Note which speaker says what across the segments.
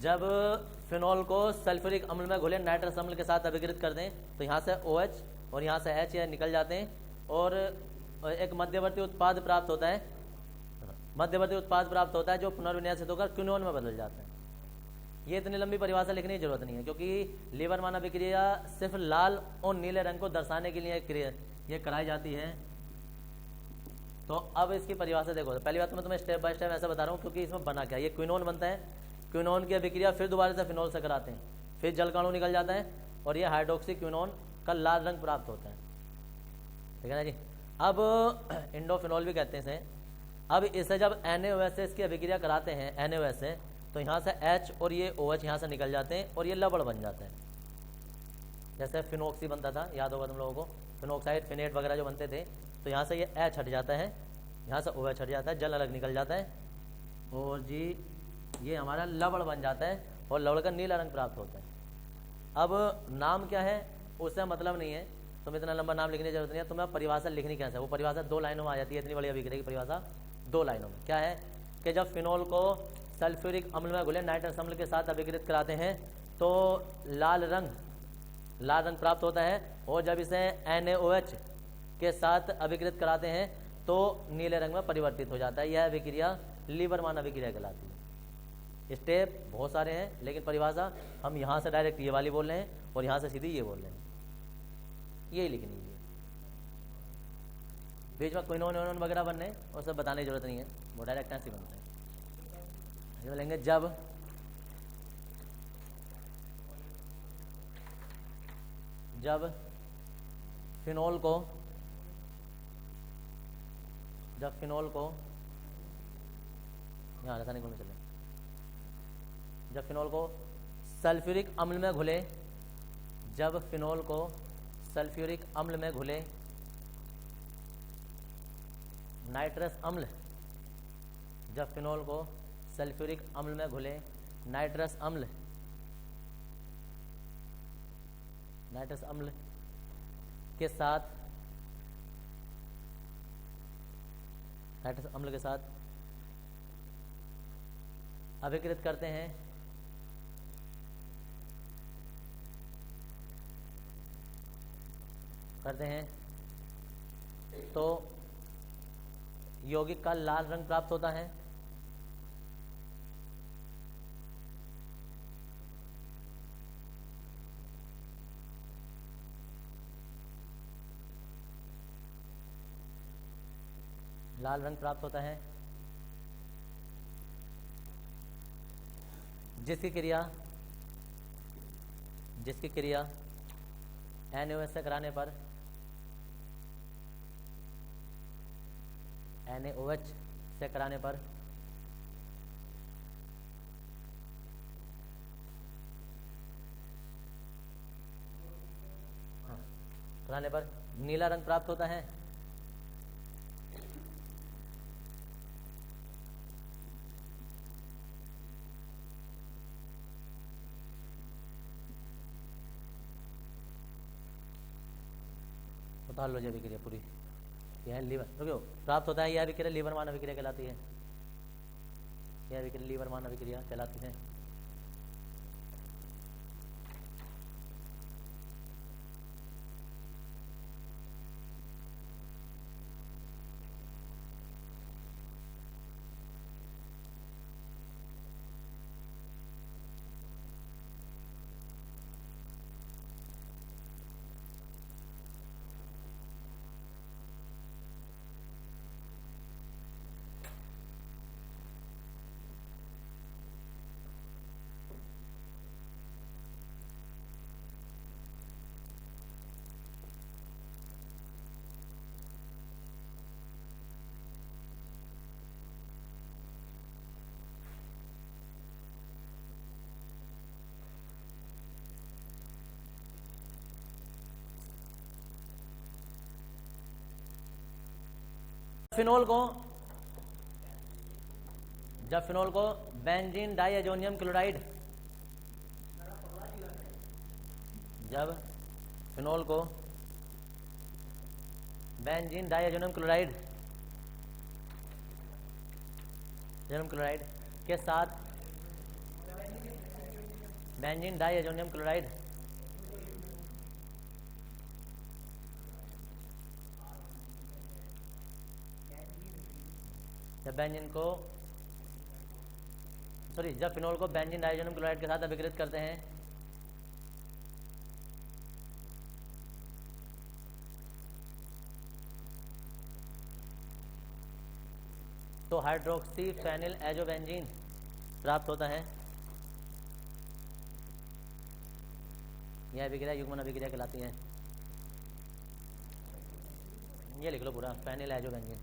Speaker 1: जब फिनॉल को सल्फ्यूरिक अम्ल में घुले नाइट्रस अम्ल के साथ अभिकृत कर दें तो यहाँ से OH और यहाँ से H निकल जाते हैं और एक मध्यवर्ती उत्पाद प्राप्त होता है। मध्यवर्ती उत्पाद प्राप्त होता है जो पुनर्विन्यासित होकर क्विनोन में बदल जाता है। ये इतनी लंबी परिभाषा लिखने की जरूरत नहीं है, क्योंकि लीवरमान अभिक्रिया सिर्फ लाल और नीले रंग को दर्शाने के लिए क्रिया ये कराई जाती है। तो अब इसकी परिभाषा देखो। पहली बात तो मैं तुम्हें स्टेप बाय स्टेप ऐसा बता रहा हूँ, क्योंकि इसमें बना क्या, ये क्विनोन बनता है। क्विनोन की अभिक्रिया फिर दोबारा से फिनॉल से कराते हैं, फिर जलकाणु निकल जाता है और ये हाइड्रोक्सी क्विनोन का लाल रंग प्राप्त होता है। ठीक है ना जी। अब इंडोफिनॉल भी कहते हैं इसे। अब इसे जब NaOH से इसकी अभिक्रिया कराते हैं NaOH से, तो यहाँ से H और ये OH यहाँ से निकल जाते हैं और ये लवण बन जाता है। जैसे फिनोक्सी बनता था, याद होगा तुम लोगों को, फिनोक्साइड फिनेट वगैरह जो बनते थे, तो यहाँ से ये H हट जाता है, यहाँ से OH हट जाता है, जल अलग निकल जाता है और जी ये हमारा लवण बन जाता है और लवण का नीला रंग प्राप्त होता है। अब नाम क्या है उससे मतलब नहीं है, तुम्हें इतना लंबा नाम लिखने की जरूरत नहीं है, तुम्हें परिभाषा लिखनी कैसे, वो परिभाषा 2 लाइनों में आ जाती है। इतनी बड़ी अभिक्रिया की परिभाषा 2 लाइनों में क्या है कि जब फिनॉल को सल्फ्यूरिक अम्ल में घुले नाइट्रस अम्ल के साथ अभिकृत कराते हैं तो लाल रंग प्राप्त होता है, और जब इसे NaOH के साथ अभिकृत कराते हैं तो नीले रंग में परिवर्तित हो जाता है। यह अभिक्रिया लीवरमान अभिक्रिया कहलाती है। स्टेप बहुत सारे हैं, लेकिन परिभाषा हम यहाँ से डायरेक्ट ये वाली बोल रहे हैं और यहाँ से सीधी ये बोल रहे हैं, यही लिखनी है। बीच में क्विनोन वगैरह बनने और सब बताने की जरूरत नहीं है, वो डायरेक्ट ऐसे बनता है। बोलेंगे जब फिनॉल को यहाँ रासायनिक गुण में चले, जब फिनॉल को सल्फ्यूरिक अम्ल में घुले, जब फिनॉल को सल्फ्यूरिक अम्ल में घुले नाइट्रस अम्ल, जब फिनॉल को सल्फ्यूरिक अम्ल में घुले नाइट्रस अम्ल के साथ अभिकृत करते हैं तो यौगिक का लाल रंग प्राप्त होता है। लाल रंग प्राप्त होता है जिसकी क्रिया NaOH से कराने पर नीला रंग प्राप्त होता है। उतार लो जी अभिक्रिया पूरी, यह लीवर रुको प्राप्त होता है। यह अभिक्रिया लीवरमान अभिक्रिया कहलाती है। यह अभिक्रिया लीवरमान अभिक्रिया कहलाती है। जब फिनॉल को बेंजीन डाइअजोनियम क्लोराइड, जब फिनॉल को बेंजीन डाइअजोनियम क्लोराइड के साथ बेंजीन डाइएजोनियम क्लोराइड, जब बेंजीन को जब फिनोल को बेंजीन डाइएजोनियम क्लोराइड के साथ अभिकृत करते हैं तो हाइड्रोक्सी फेनिल एजोबेंजीन प्राप्त होता है। यह अभिक्रिया युग्मन अभिक्रिया कहलाती है। ये लिख लो पूरा, फेनिल एजोबेंजीन।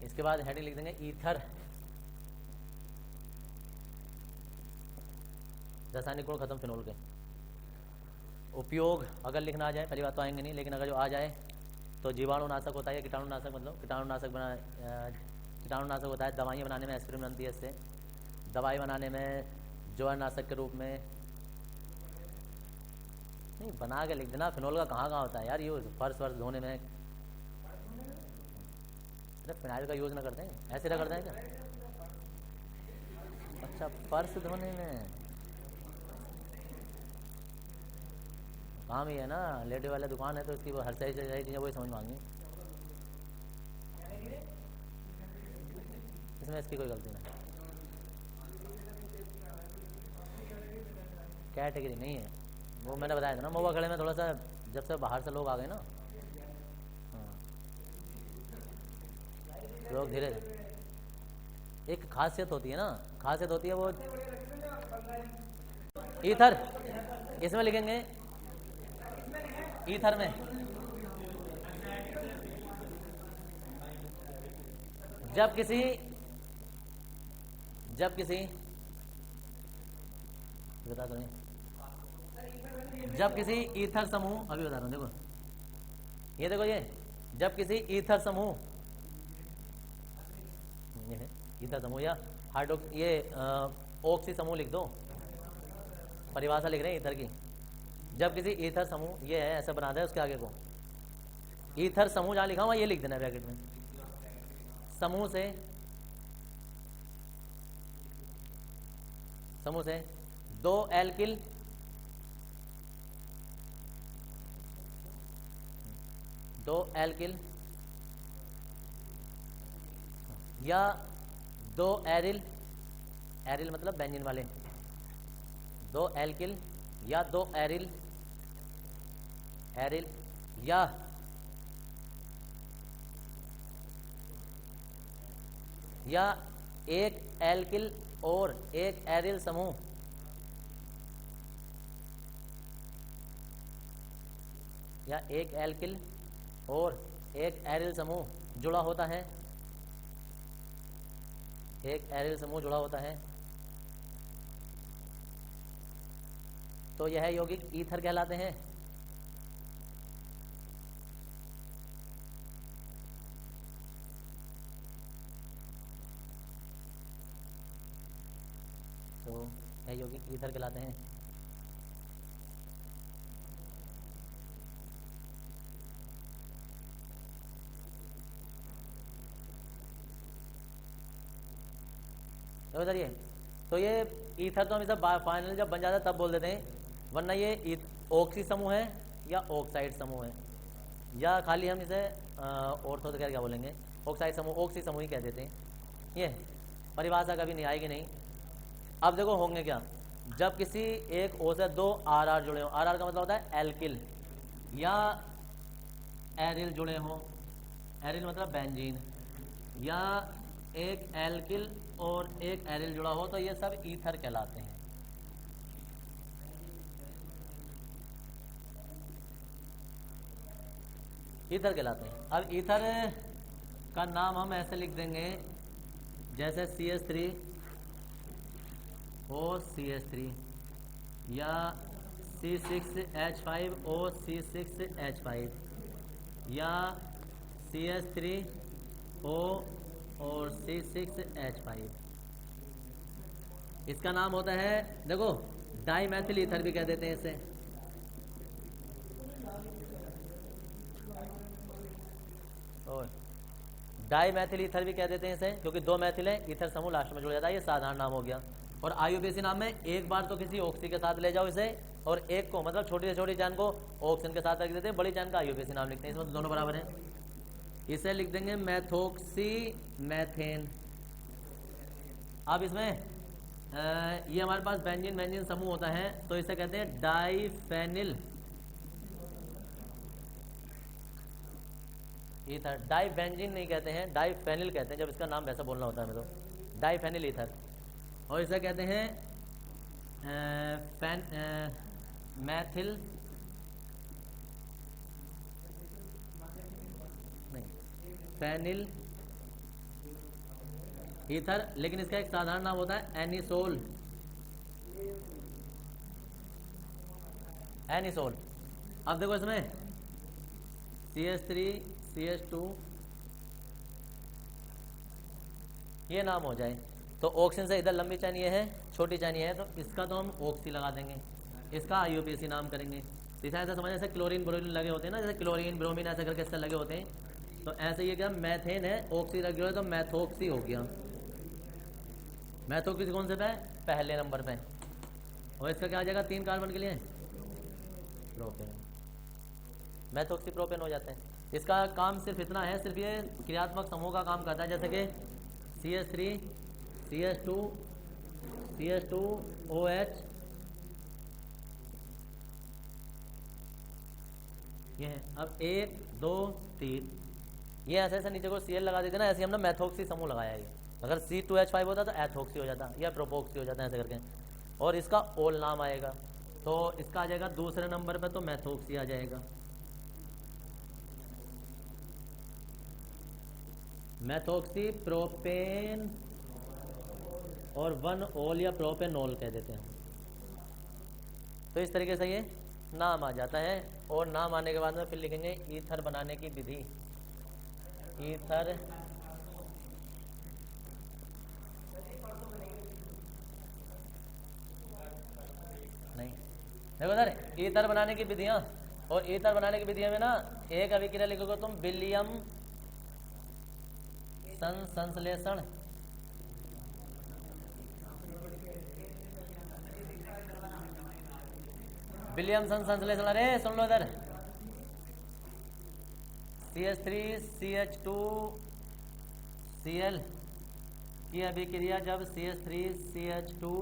Speaker 1: इसके बाद हेडिंग लिख देंगे ईथर। रासायनिक गुण खत्म फिनोल के। उपयोग अगर लिखना आ जाए, पहली बात तो आएंगे नहीं, लेकिन अगर जो आ जाए तो जीवाणुनाशक होता है, कीटाणुनाशक मतलब कीटाणुनाशक होता है, दवाइयाँ बनाने में एस्पिरिन बनती है इससे, दवाई बनाने में जवारनाशक के रूप में। नहीं बना के लिख देना, फिनोल का कहाँ होता है यार यूज, फर्श वर्ष धोने में। फिनाइल का यूज ना करते हैं, ऐसे ना करते हैं क्या? अच्छा, फर्श धोने में काम ही है ना, लेडी वाले दुकान है तो इसकी वो हर सही चीज़ें वही समझ मांगी। इसमें इसकी कोई गलती नहीं, कैटेगरी नहीं है वो। मैंने बताया था ना, महुआ खड़े में थोड़ा सा जब से बाहर से लोग आ गए ना, लोग धीरे, एक खासियत होती है ना, खासियत होती है वो ईथर। इसमें लिखेंगे ईथर में जब किसी बता दो, जब किसी ईथर समूह, अभी बता रहा हूं, देखो ये, देखो ये, जब किसी ईथर समूह, ये है ईथर समूह या हाइड्रोक्स, ये ऑक्सी समूह लिख दो, परिभाषा लिख रहे हैं ईथर की। जब किसी ईथर समूह, ये है ऐसा बना दे उसके आगे को, ईथर समूह जहां लिखा हुआ ये लिख देना ब्रैकेट में, समूह से दो एल्किल या दो एरिल, एरिल मतलब बेंजीन वाले, दो एल्किल या दो एरिल या एक एल्किल और एक एरिल समूह, या एक एल्किल और एक एरिल समूह जुड़ा होता है, एक एरिल समूह जुड़ा होता है, तो यह यौगिक ईथर कहलाते हैं। तो यह यौगिक ईथर कहलाते हैं। तो ये ईथर तो हम इसे फाइनल जब बन जाता है तब बोल देते हैं, वरना ये ऑक्सी समूह है या ऑक्साइड समूह है, या खाली हम इसे ऑर्थो तो क्या बोलेंगे, ऑक्साइड समूह, ऑक्सी समूह ही कह देते हैं। ये परिभाषा कभी नहीं आएगी नहीं, अब देखो होंगे क्या, जब किसी एक ओ से दो आर आर जुड़े हो, आर आर का मतलब होता है एल्किल या एरिल जुड़े हों, एरिल मतलब बेंजीन, या एक एल्किल और एक एरिल जुड़ा हो, तो ये सब ईथर कहलाते हैं। ईथर कहलाते हैं। अब ईथर का नाम हम ऐसे लिख देंगे जैसे CH3 ओ CH3 या C6H5 ओ C6H5 या CH3O और C6H5। इसका नाम होता है, देखो डाई मैथिल ईथर भी कह देते हैं इसे। और डाई मैथिल ईथर भी कह देते हैं इसे, क्योंकि दो मैथिल है, ईथर समूह लास्ट में जुड़ जाता है, ये साधारण नाम हो गया। और IUPAC नाम में एक बार तो किसी ऑक्सी के साथ ले जाओ इसे, और एक को मतलब छोटी से छोटी चैन को ऑक्सीजन के साथ रख देते हैं, बड़ी चैन का IUPAC नाम लिखते हैं, इसमें तो दोनों बराबर हैं। इसे लिख देंगे मैथोक्सी मैथेन। अब इसमें ये हमारे पास बेंजीन बेंजीन समूह होता है, तो इसे कहते हैं डाईफेनिल ईथर। डाईबेंजीन नहीं कहते हैं, डाईफेनिल कहते हैं, जब इसका नाम वैसा बोलना होता है हमें तो डाईफेनिल ईथर। और इसे कहते हैं मैथिल नहीं फेनिल ईथर, लेकिन इसका एक साधारण नाम होता है एनिसोल। एनिसोल। अब देखो इसमें CH3 CH2 ये नाम हो जाए तो ऑक्सीजन से इधर लंबी चैन ये है, छोटी चैन ये है, तो इसका तो हम ऑक्सी लगा देंगे, इसका IUPAC नाम करेंगे। जैसे ऐसा समझ, जैसे क्लोरीन ब्रोमीन लगे होते हैं ना, जैसे क्लोरीन ब्रोमीन ऐसे करके इससे लगे होते हैं, तो ऐसे ये क्या मैथेन है, ऑक्सी लगे हुए तो मैथोक्सी हो गया। मैथोक्सी कौन से पे, पहले नंबर पे, और इसका क्या आ जाएगा 3 कार्बन के लिए प्रोपेन, मैथोक्सी प्रोपेन हो जाता है। इसका काम सिर्फ इतना है, सिर्फ ये क्रियात्मक समूह का काम करता है, जैसे कि CH3 CH2 CH2OH ये है। अब 1 2 3 ये ऐसे ऐसे नीचे को Cl लगा देते ना, ऐसे हमने मैथोक्सी समूह लगाया है। अगर C2H5 होता तो एथोक्सी हो जाता या प्रोपोक्सी हो जाता है ऐसे करके, और इसका ओल नाम आएगा, तो इसका आ जाएगा दूसरे नंबर पे, तो मैथोक्सी आ जाएगा। मैथोक्सी प्रोपेन और 1 ओल या प्रोपेनोल कह देते हैं। तो इस तरीके से ये नाम आ जाता है, और नाम आने के बाद में फिर लिखेंगे ईथर बनाने की विधि। ईथर नहीं, देखो सर ईथर बनाने की विधियां, और ईथर बनाने की विधियों में ना एक अभिक्रिया लिखोगे तुम, विलियम संश्लेषण, विलियमसन संश्लेषण। अरे सुन लो इधर, CH3 CH2 Cl की अभिक्रिया जब CH3 CH2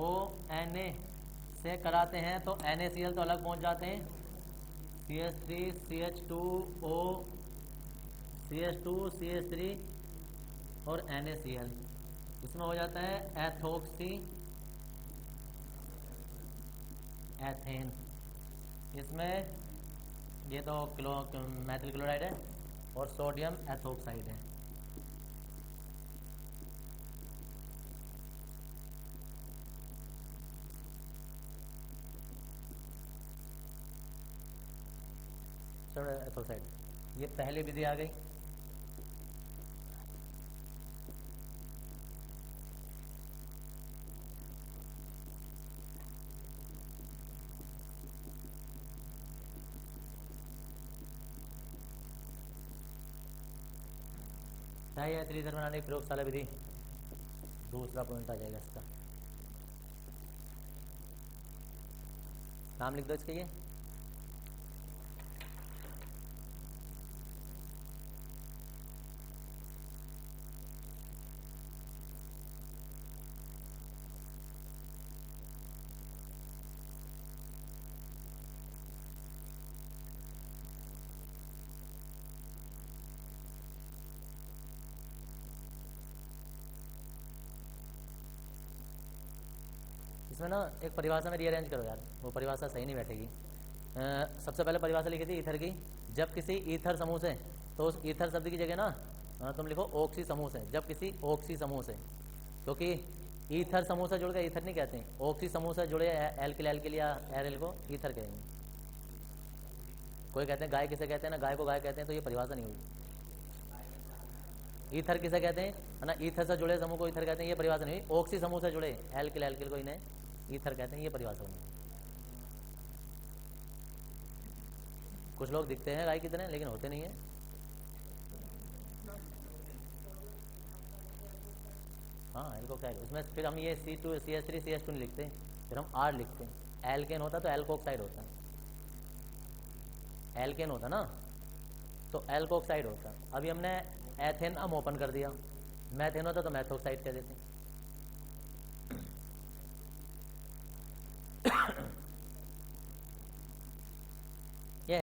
Speaker 1: ONA से कराते हैं तो NaCl तो अलग पहुंच जाते हैं, CH3 CH2O CH2 CH3 और NaCl, इसमें हो जाता है एथोक्सी एथेन। इसमें ये तो मैथिल क्लोराइड है और सोडियम एथोक्साइड है। सोडियम एथोक्साइड, ये पहली विधि आ गई। ईथर बनाने की प्रयोगशाला विधि, दूसरा पॉइंट आ जाएगा इसका। नाम लिख दो इसके, ये इसमें ना एक परिभाषा में रीअरेंज करो यार, वो परिभाषा सही नहीं बैठेगी। सबसे पहले परिभाषा लिखी थी ईथर की, जब किसी ईथर समूह से, तो उस ईथर शब्द की जगह ना तुम लिखो ऑक्सी समूह से, जब किसी ऑक्सी समूह से, क्योंकि ईथर समूह से जुड़ के ईथर नहीं कहते हैं, ऑक्सी समूह से जुड़े एल्किल या एरिल को ईथर कहेंगे। कोई कहते हैं गाय किसे कहते हैं ना, गाय को गाय कहते हैं, तो ये परिभाषा नहीं हुई। ईथर किसे कहते हैं है ना, ईथर से जुड़े समूह को ईथर कहते हैं, ये परिभाषा नहीं हुई। ऑक्सी समूह से जुड़े एल्किल को इन्हें ईथर कहते हैं, ये परिभाषा नहीं। कुछ लोग दिखते हैं गाय की तरह लेकिन होते नहीं है। हाँ एल्कोक्साइड, उसमें फिर हम ये C2 CH3 CH2 नहीं लिखते, फिर हम R लिखते हैं। एल्केन होता तो एल्कोक्साइड होता, एल्केन होता ना तो एल्कोक्साइड होता। अभी हमने एथेन हम ओपन कर दिया, मैथेन होता तो मैथोक्साइड कह देते।